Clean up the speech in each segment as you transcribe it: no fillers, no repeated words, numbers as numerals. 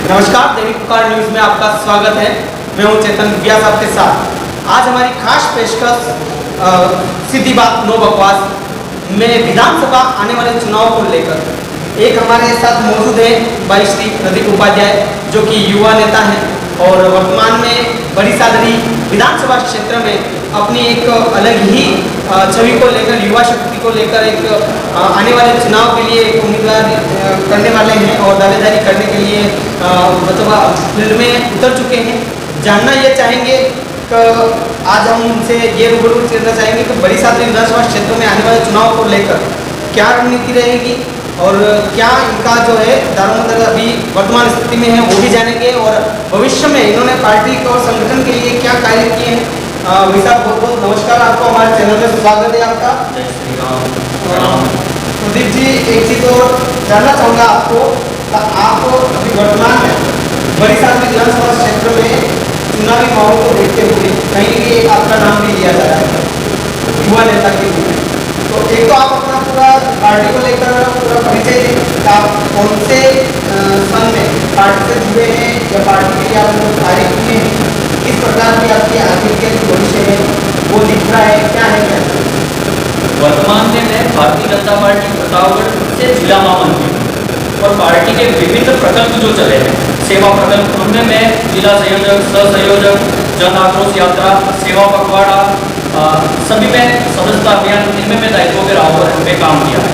नमस्कार, दैनिक पुकार न्यूज में आपका स्वागत है। मैं हूं चेतन व्यास आपके साथ। आज हमारी खास पेशकश सीधी बात नो बकवास में विधानसभा आने वाले चुनाव को लेकर एक हमारे साथ मौजूद है भाई श्री प्रदीप उपाध्याय, जो कि युवा नेता हैं और वर्तमान में बड़ी सादरी विधानसभा क्षेत्र में अपनी एक अलग ही छवि को लेकर, युवा शक्ति को लेकर एक आने वाले चुनाव के लिए एक उम्मीदवार करने वाले हैं और दावेदारी करने के लिए मतलब फील्ड में उतर चुके हैं। जानना ये चाहेंगे कि आज हम उनसे ये रूबरू करना चाहेंगे कि बड़ी सादरी विधानसभा क्षेत्र में आने वाले चुनाव को लेकर क्या रणनीति रहेगी और क्या इनका जो है दारोमदार अभी वर्तमान स्थिति में है वो भी जानेंगे और भविष्य में इन्होंने पार्टी और संगठन के लिए क्या कार्य किए हैं। भाई साहब बहुत बहुत नमस्कार, आपको हमारे चैनल में स्वागत है आपका। जय श्री राम। प्रदीप जी, एक चीज़ और जानना चाहूँगा आपको, आप अभी वर्तमान में बड़ी सादरी विधानसभा क्षेत्र में चुनावी माहौल को देखते हुए कहीं भी आपका नाम भी लिया जा रहा है युवा नेता के रूप में, तो एक तो आप अपना पूरा पार्टी को लेकर पूरा परिचय दें। आप कौन से सन में पार्टी से जुड़े हैं या पार्टी के लिए आप कार्य किए हैं, किस प्रकार की आपकी आगे के भविष्य है वो दिख रहा है, क्या है क्या? वर्तमान में मैं भारतीय जनता पार्टी प्रतापगढ़ से जिला महामंत्री और पार्टी के विभिन्न प्रकल्प जो चले हैं, सेवा प्रकल्प, उनमें मैं जिला संयोजक, सह संयोजक, जन आक्रोश यात्रा, सेवा पखवाड़ा, सभी में सदस्यता अभियान, इनमें मैं दायित्वों पे रहा हूँ, पे काम किया है।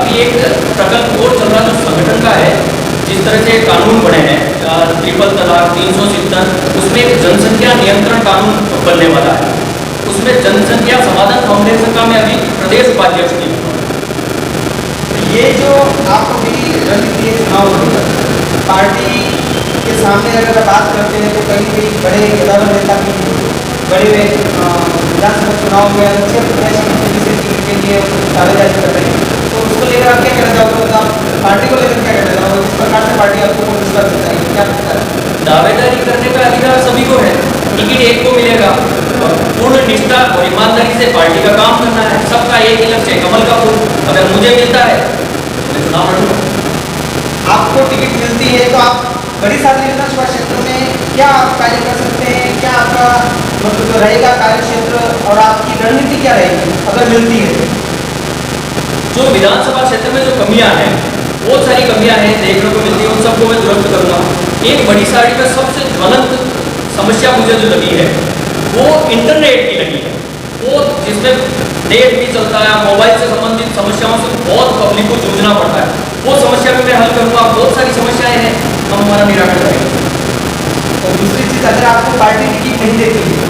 अभी एक प्रकल्प और चल रहा जो संगठन का है, जिस तरह से कानून बने हैं, ट्रिपल तलाक, 370, उसमें एक जनसंख्या नियंत्रण कानून बनने वाला है। उसमें जनसंख्या समाधान फाउंडेशन का मैं अभी प्रदेश उपाध्यक्ष भी हूँ। ये जो आप अभी रणनीति चुनाव पार्टी के सामने अगर बात करते हैं तो कहीं भी बड़े गदावर नेता भी बड़े विधानसभा चुनाव में अच्छे प्रत्याशी के लिए दावेदारी कर रहे हैं, तो उसको लेकर आप क्या कहना चाहोगे? आप पार्टी को लेकर क्या कहना चाहोगे? किस प्रकार से पार्टी आपको विश्वास देता है, क्या करता है? दावेदारी करने का अधिकार सभी को है, टिकट एक को मिलेगा। पूर्ण निष्ठा और ईमानदारी से पार्टी का काम करना है। सबका एक ही लक्ष्य है, कमल का फूल। अगर मुझे मिलता है तो मैं चुनाव लड़ूंगा। आपको टिकट मिलती है तो आप बड़ी सादरी विधानसभा क्षेत्र में क्या आप कार्य कर सकते हैं, क्या आपका मतलब रहेगा कार्य क्षेत्र और आपकी रणनीति क्या रहेगी अगर मिलती है? जो विधानसभा क्षेत्र में जो कमियां हैं, बहुत सारी कमियां हैं देखने को मिलती है, उन सबको मैं दुरुस्त करूंगा। एक बड़ी साड़ी में सबसे ज्वलंत समस्या मुझे जो लगी है वो इंटरनेट की लगी है, वो जिसमें नेट भी चलता है, मोबाइल से संबंधित समस्याओं से बहुत पब्लिक को जूझना पड़ता है, वो समस्या भी मैं हल करूंगा। बहुत सारी समस्याएं हैं, हम हमारा निराकरण करेंगे। और दूसरी चीज़, अगर आपको पार्टी टिकट नहीं देती है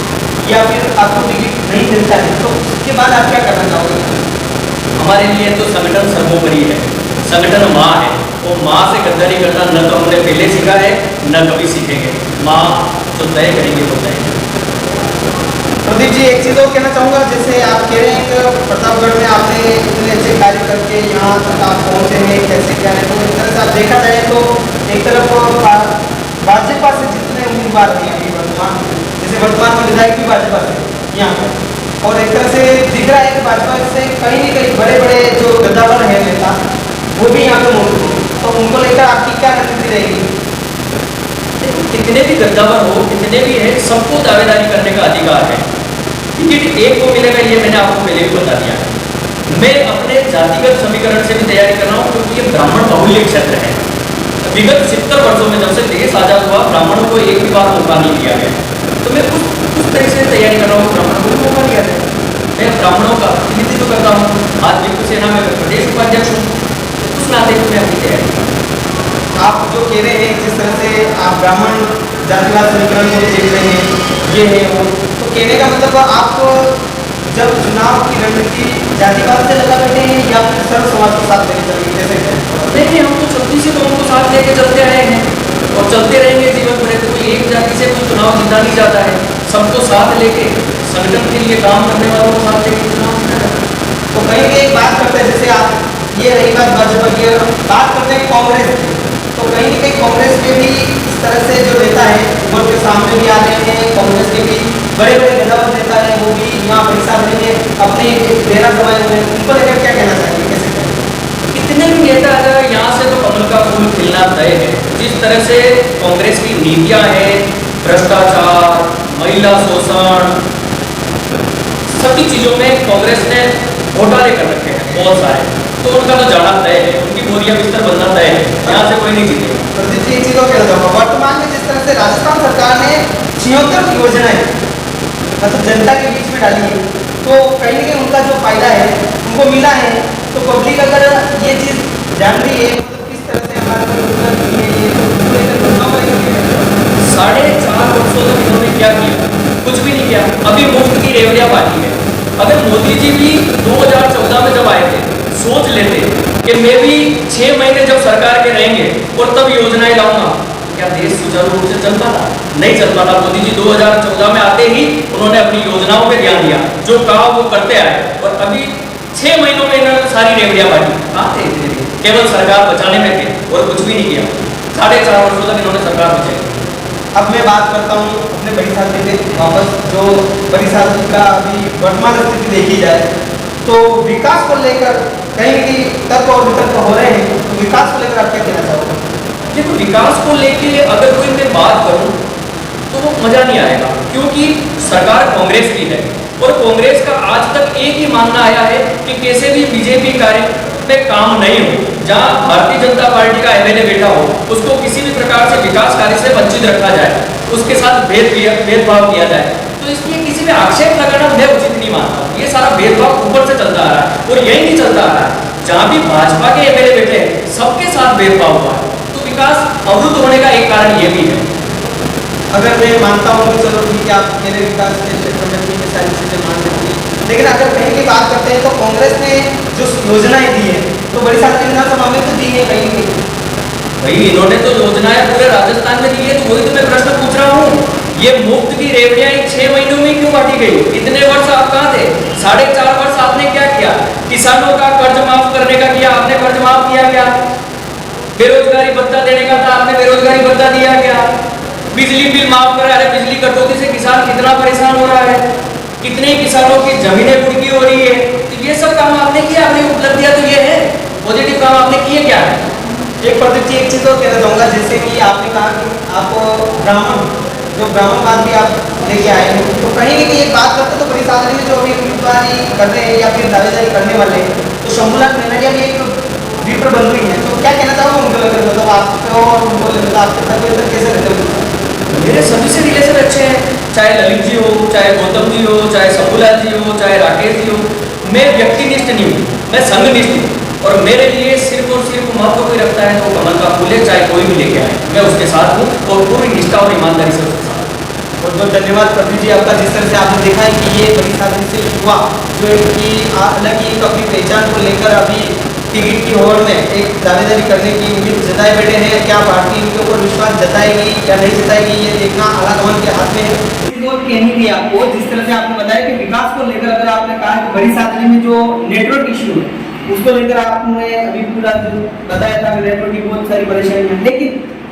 या फिर आपको टिकट नहीं मिलता है तो उसके बाद आप क्या करना चाहोगे? हमारे लिए तो संगठन सर्वोपरि है, संगठन माँ है। वो माँ से गद्दारी करना न तो हमने पहले सीखा है, न कभी सीखेंगे। माँ जो तय करेंगे वो तय करेंगे। प्रदीप जी, एक चीज़ और कहना चाहूँगा, जैसे आप कह रहे हैं कि प्रतापगढ़ में आपने इतने अच्छे कार्य करके यहाँ तक आप पहुँचे हैं, कैसे क्या है, तो इस तरह से आप देखा जाए तो एक तरफ भाजपा से जितने उम्मीदवार हैं अभी वर्तमान, जैसे वर्तमान में विधायक भी भाजपा से यहाँ पर, और एक तरह से दिख रहा है कि भाजपा से कहीं न कहीं बड़े बड़े जो गद्दावर हैं नेता वो भी यहाँ पे मौजूद हैं, तो उनको लेकर आपकी क्या रणनीति रहेगी? कितने भी गद्दावर हो, कितने भी है, सबको दावेदारी करने का अधिकार है। टिकट एक को मिलेगा ये मैंने आपको पहले भी बता दिया है। मैं अपने जातिगत समीकरण से भी तैयारी कर रहा हूँ, क्योंकि ये ब्राह्मण बहुल्य क्षेत्र है। विगत 70 वर्षों में जब से देश आजाद हुआ, ब्राह्मणों को एक भी बार मौका नहीं दिया गया, तो मैं उस तरह से तैयारी कर रहा हूँ, ब्राह्मणों को मौका दिया जाए। मैं ब्राह्मणों का प्रतिनिधित्व करता हूँ, आज विप्र सेना में प्रदेश उपाध्यक्ष हूँ, उस नाते मैं अपनी तैयारी कर रहा हूँ। आप जो कह रहे हैं जिस तरह से आप ब्राह्मण जातिवाद समीकरण को देख रहे हैं, ये है वो, तो कहने का मतलब आप जब चुनाव की रणनीति जातिवाद से लगा बैठे हैं या फिर सर्व समाज को साथ लेके चलेंगे, जैसे नहीं, हम तो चलती से कौम को साथ लेके चलते आए हैं और चलते रहेंगे जीवन भर। तो कोई एक जाति से कोई चुनाव जीता नहीं जाता है, सबको साथ लेके संगठन के लिए काम करने वालों को साथ लेके चुनाव जीता जाता है। तो कहीं भी एक बात करते हैं, जैसे आप ये रही बात भाजपा की, बात करते हैं कांग्रेस की, तो कहीं न कहीं कांग्रेस के भी इस तरह से जो नेता है वो के सामने भी आ रहे हैं, कांग्रेस के भी बड़े बड़े गद्दावर नेता हैं, वो भी यहाँ बड़ी सादरी में अपने डेरा जमाए हुए हैं, उनको लेकर क्या कहना चाहिए, कैसे करें? कितने भी नेता अगर यहाँ से तो कमल का फूल खिलना तय है। जिस तरह से कांग्रेस की नीतियां हैं, भ्रष्टाचार, महिला शोषण, सभी चीजों में कांग्रेस ने घोटाले कर रखे हैं बहुत सारे, तो उनका तो जाना तय है, उनकी बोरिया बिस्तर बनना तय है, यहाँ से कोई नहीं जीतेगा। प्रदीप जी, एक चीज और कहना चाहूँगा, वर्तमान में जिस तरह से राजस्थान सरकार ने 76 योजनाएं मतलब जनता के बीच में डाली है, तो कहीं ना कहीं उनका जो फायदा है उनको मिला है, तो पब्लिक अगर ये चीज जान रही है मतलब किस तरह से हमारा जो योजना दी है, ये तो उसको लेकर चुनाव करेंगे। 4.5 वर्षों तक इन्होंने क्या किया? कुछ भी नहीं किया। अभी मुफ्त की रेवड़ियां बांटी है। अगर मोदी जी भी 2014 में जब आए थे, सोच लेते कि मैं भी 6 महीने जब सरकार के रहेंगे और तब योजनाएं लाऊंगा, क्या देश सुचारू रूप से चल पाता? नहीं चल पाता। मोदी जी 2014 में आते ही उन्होंने अपनी योजनाओं पे ध्यान दिया, जो कहा वो करते आए, और अभी 6 महीनों में इन्होंने सारी रेवड़ियां बांटी। कहाँ थे इतने दिन? केवल सरकार बचाने में थे और कुछ भी नहीं किया। 4.5 वर्षों तक इन्होंने सरकार बचाई। अब मैं बात करता हूँ अपने बड़ी साथी से वापस, जो बड़ी साथी का अभी वर्तमान स्थिति देखी जाए तो विकास को लेकर कहीं ना कहीं तर्क और वितर्क हो रहे हैं, तो विकास को लेकर आप क्या कहना चाहोगे? देखो, विकास को लेके अगर कोई मैं बात करूं तो वो मजा नहीं आएगा, क्योंकि सरकार कांग्रेस की है और कांग्रेस का आज तक एक ही मानना आया है कि कैसे भी बीजेपी कार्य में काम नहीं हो। जहां भारतीय जनता पार्टी का एमएलए बैठा हो, उसको किसी भी प्रकार से विकास कार्य से वंचित रखा जाए, उसके साथ भेदभाव किया जाए, तो इसलिए किसी में आक्षेप लगाना मैं उचित नहीं मानता। ये सारा भेदभाव ऊपर से चलता आ रहा है और यही नहीं चलता आ रहा है। जहां भी भाजपा के एमएलए बैठे हैं, सबके साथ भेदभाव हुआ है, तो विकास अवरुद्ध होने का एक कारण ये भी है। अगर मैं मानता हूँ कि चलो ठीक है, आप मेरे विकास के क्षेत्र में ठीक है सारी चीज़ें मान लेती हैं, लेकिन अगर कहीं की बात करते हैं तो कांग्रेस ने जो योजनाएं दी है तो बड़ी सारी विधानसभा में तो दी है कहीं नहीं। भाई, इन्होंने तो योजनाएं पूरे राजस्थान में दी है, तो वही तो मैं प्रश्न पूछ रहा हूँ। ये मुफ्त की रेवड़ियां 6 महीनों में क्यों बांटी गई? इतने वर्ष आप कहाँ थे? 4.5 वर्ष आपने क्या किया? किसानों का कर्ज माफ करने का किया, आपने कर्ज माफ किया क्या? बेरोजगारी भत्ता देने का था, आपने बेरोजगारी भत्ता दिया क्या? बिजली बिल माफ करा। अरे बिजली कटौती से किसान कितना परेशान हो रहा है, कितने किसानों की जमीनें कुर्की हो रही है। तो ये सब काम आपने किया, आपने उपलब्धियां तो ये है, पॉजिटिव काम आपने किए क्या है? एक प्रदीप जी, एक चीज़ और कहना चाहूँगा, जैसे कि आपने कहा कि आप ब्राह्मणवाद भी आप लेके आए हैं, तो कहीं ना कहीं एक बात करते तो बड़ी साधन में जो अभी उम्मीदवारी कर रहे हैं या फिर दावेदारी करने वाले हैं, तो शंभूलाल कनेरिया भी एक विप्र बन रही है, तो क्या कहना चाहोगे उनको लेकर? मतलब आपको और उनको लेकर आपके साथ कैसे रहते हो? मेरे सभी से रिलेशन अच्छे हैं, चाहे ललित जी हो, चाहे गौतम जी हो, चाहे शंभूलाल जी हो, चाहे राकेश जी हो। मैं व्यक्तिनिष्ठ नहीं हूँ, मैं संघनिष्ठ हूँ, और मेरे लिए सिर्फ और सिर्फ महत्व कोई रखता है तो कमल का फूल है, चाहे कोई भी लेके आए, मैं उसके साथ हूँ और पूरी निष्ठा और ईमानदारी से उसके साथ। बहुत बहुत धन्यवाद प्रदीप जी आपका, जिस तरह से आपने देखा है कि ये बड़ी साधन से युवा जो इनकी अलग ही एक अपनी पहचान को लेकर अभी टिकट की होड़ में एक दावेदारी करने की उम्मीद जताए बैठे हैं। क्या पार्टी इनके ऊपर विश्वास जताएगी या नहीं जताएगी, ये देखना आलाकमान के हाथ में है। कहनी थी आपको, जिस तरह से आपने बताया कि विकास को लेकर अगर आपने कहा कि बड़ी साधन में जो नेटवर्क इश्यू है उसको लेकर आपने अभी पूरा जो बताया था कि नेटवर्क की बहुत सारी परेशानियां हैं, लेकिन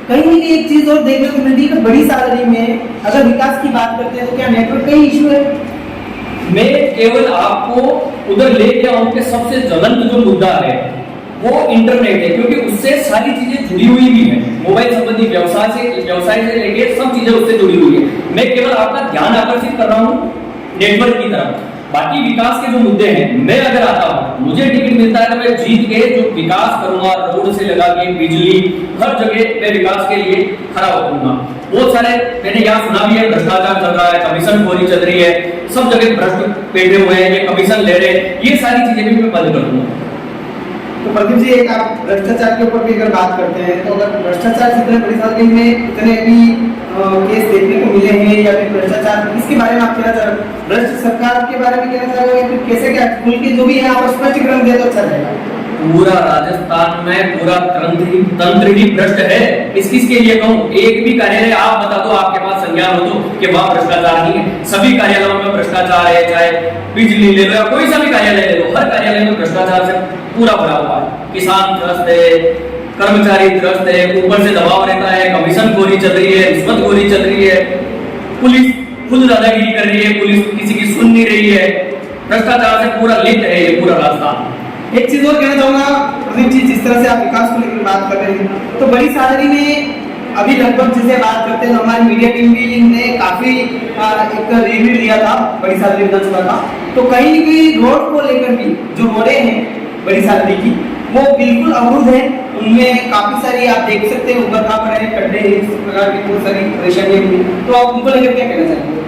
कहीं ना कहीं एक चीज और देखने को मिलती है कि बड़ी साधन में अगर विकास की बात करते हैं तो क्या नेटवर्क का ही इश्यू है? मैं केवल आपको उधर ले गया हूं कि सबसे ज्वलंत जो मुद्दा है वो इंटरनेट है, क्योंकि उससे सारी चीजें जुड़ी हुई भी है। मोबाइल संबंधी व्यवसाय से लेके सब चीजें उससे जुड़ी हुई है। मैं केवल आपका ध्यान आकर्षित कर रहा हूं नेटवर्क की तरफ। बाकी विकास के जो मुद्दे हैं, मैं अगर आता हूं, मुझे टिकट मिलता है तो मैं जीत के जो विकास करूंगा, रोड से लगा के बिजली, हर जगह मैं विकास के लिए खड़ा होऊंगा। बहुत सारे मैंने यहाँ सुना भी है, भ्रष्टाचार चल रहा है, कमीशन खोरी चल रही है, सब जगह भ्रष्ट बैठे हुए हैं, ये कमीशन ले रहे हैं, ये सारी चीजें भी मैं बंद कर दूंगा। तो प्रदीप जी, एक आप भ्रष्टाचार के ऊपर भी अगर बात करते हैं तो अगर भ्रष्टाचार से इतने बड़ी साधन में इतने भी केस देखने को मिले हैं या फिर भ्रष्टाचार, इसके बारे में आप कहना चाह रहे हैं? भ्रष्ट सरकार के बारे में कहना चाह रहे हो या फिर कैसे क्या खुल के जो भी है आप स्पष्टीकरण दे तो अच्छा रहेगा? पूरा राजस्थान में पूरा तंत्र ही भ्रष्ट है। किसके लिए कहूँ? एक भी कार्यालय आप बता दो, आपके पास संज्ञान हो तो, कि वहां भ्रष्टाचार नहीं है। सभी कार्यालयों में भ्रष्टाचार है, चाहे बिजली ले लो या कोई सा भी कार्यालय ले लो, हर कार्यालय में भ्रष्टाचार से पूरा भरा हुआ है। किसान त्रस्त है, कर्मचारी त्रस्त है, ऊपर से दबाव रहता है, कमीशन खोरी चल रही है, रिश्वत खोरी चल रही है, पुलिस खुद दादागिरी कर रही है, पुलिस किसी की सुन नहीं रही है। भ्रष्टाचार से पूरा लिप्त है ये पूरा राजस्थान। एक चीज और कहना चाहूंगा दूसरी चीज जिस तरह से आप विकास को लेकर बात कर रहे हैं, तो बड़ी सादरी में अभी लगभग जैसे बात करते हैं तो हमारी मीडिया टीम भी ने काफी एक रिव्यू लिया था बड़ी सादरी विधानसभा का, तो कहीं न कहीं रोड को लेकर भी जो रोडें हैं बड़ी सादरी की वो बिल्कुल अवरुद्ध है। उनमें काफी सारी आप देख सकते हैं ऊपर खापर है, खड्डे हैं, इस प्रकार की बहुत सारी परेशानियां भी हैं। तो आप उनको लेकर क्या कहना चाहेंगे?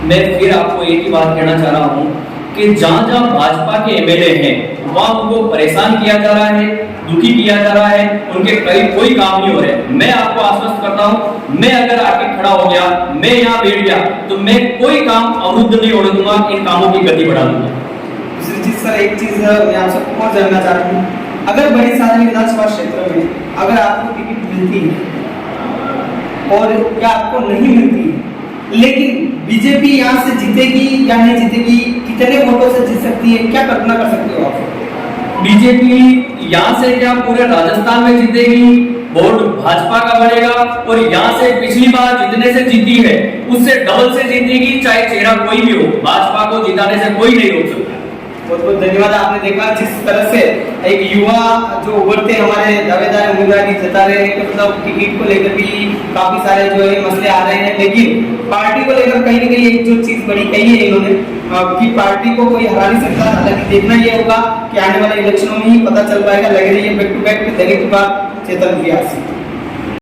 मैं फिर आपको एक ही बात कहना चाह रहा हूँ कि जहाँ जहाँ भाजपा के एमएलए हैं वहाँ उनको परेशान किया जा रहा है, दुखी किया जा रहा है, उनके करीब कोई काम नहीं हो रहे। मैं आपको आश्वस्त करता हूँ, मैं अगर आके खड़ा हो गया, मैं यहाँ बैठ गया तो मैं कोई काम अवरुद्ध नहीं होने दूंगा, इन कामों की गति बढ़ा दूंगा। दूसरी चीज सर, एक चीज मैं आपसे और जानना चाह रही हूँ, अगर बड़ी सादरी विधानसभा क्षेत्र में अगर आपको टिकट मिलती है और या आपको नहीं मिलती है, लेकिन बीजेपी यहाँ से जीतेगी या नहीं जीतेगी, कितने वोटों से जीत सकती है, क्या कल्पना कर सकते हो आप? बीजेपी यहाँ से क्या पूरे राजस्थान में जीतेगी, वोट भाजपा का बढ़ेगा और यहाँ से पिछली बार जितने से जीती है उससे डबल से जीतेगी, चाहे चेहरा कोई भी हो, भाजपा को जिताने से कोई नहीं रोक सकता। बहुत बहुत धन्यवाद। आपने देखा जिस तरह से एक युवा जो उभरते हमारे दावेदार उम्मीदवार जता रहे हैं कि मतलब टिकट को लेकर भी काफी सारे जो है मसले आ रहे हैं, लेकिन पार्टी को लेकर कहीं ना कहीं एक जो चीज बड़ी कही है इन्होंने कि पार्टी को कोई हरा नहीं सकता। हालांकि देखना ये होगा कि आने वाले इलेक्शनों में ही पता चल पाएगा। लगे रहिए back to back, Chetan Vyas.